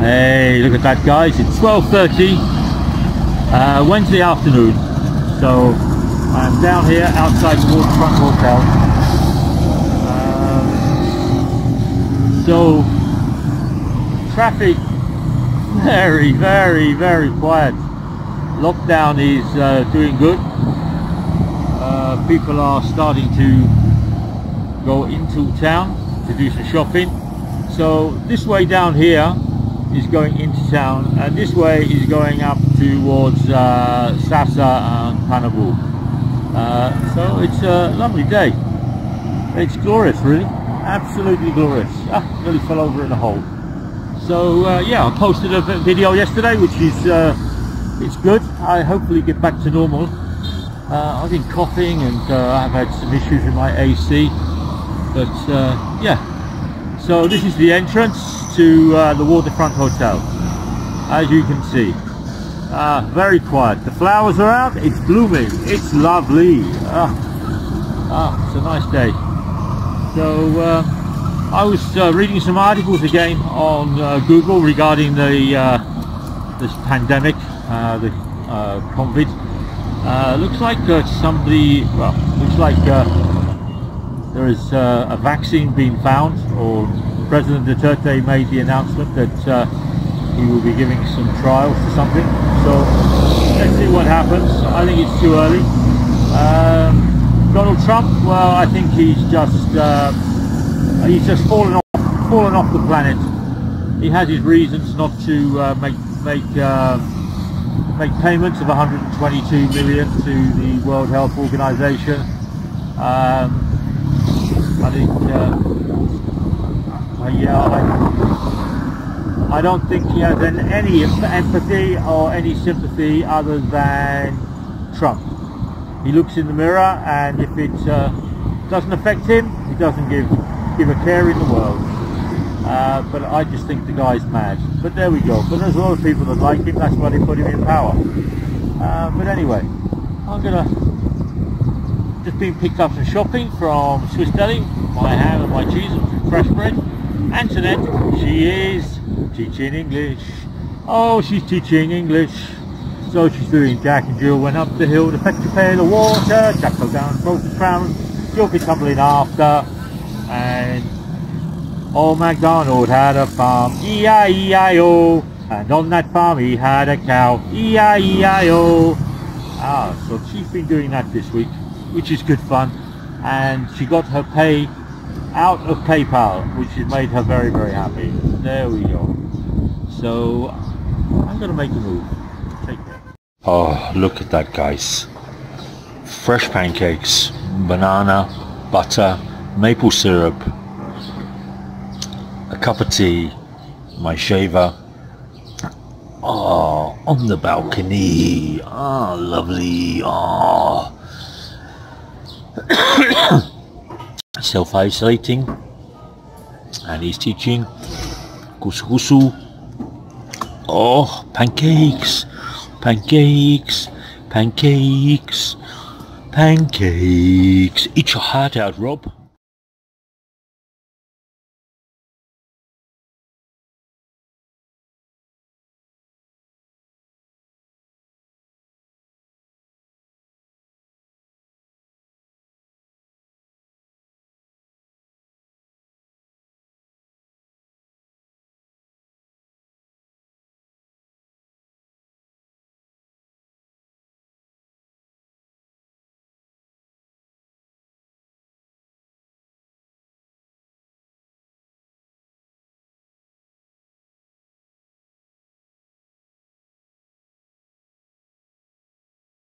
Hey, look at that, guys. It's 12:30 Wednesday afternoon. So I'm down here outside the Waterfront Hotel. So traffic very, very quiet. Lockdown is doing good. People are starting to go into town to do some shopping. So this way down here is going into town, and this way is going up towards Sasa and Pancakes. So it's a lovely day. It's glorious, really, absolutely glorious. Nearly fell over in a hole. So yeah, I posted a video yesterday, which is it's good. I hopefully get back to normal. I've been coughing and I've had some issues with my AC, but yeah. So this is the entrance to the Waterfront Hotel, as you can see. Very quiet. The flowers are out, it's blooming, it's lovely. It's a nice day. So I was reading some articles again on Google regarding the this pandemic, the COVID. Looks like somebody, well, looks like there is a vaccine being found, or President Duterte made the announcement that he will be giving some trials to something. So let's see what happens. I think it's too early. Donald Trump, well, I think he's just fallen off the planet. He has his reasons not to make payments of 122 million to the World Health Organization. I think, I don't think he has any empathy or any sympathy other than Trump. He looks in the mirror, and if it doesn't affect him, he doesn't give a care in the world. But I just think the guy's mad. But there we go. But there's a lot of people that like him. That's why they put him in power. But anyway, I'm gonna just been picked up some shopping from Swiss Deli. My ham and my cheese and fresh bread. Antoinette, she is teaching English. Oh, she's teaching English. So she's doing Jack and Jill went up the hill to fetch a pail of water. Jack fell down, broke his crown. Jill be tumbling after. And old MacDonald had a farm, E-I-E-I-O. And on that farm he had a cow, E-I-E-I-O. So she's been doing that this week, which is good fun. And she got her pay out of PayPal, which has made her very, very happy. There we go. So I'm gonna make a move. Take care. Oh, look at that, guys. Fresh pancakes, banana, butter, maple syrup, a cup of tea, my shaver. Oh, on the balcony. Oh, lovely. Oh. Self-isolating, and he's teaching kusu. Oh, pancakes, pancakes, pancakes, pancakes. Eat your heart out, Rob.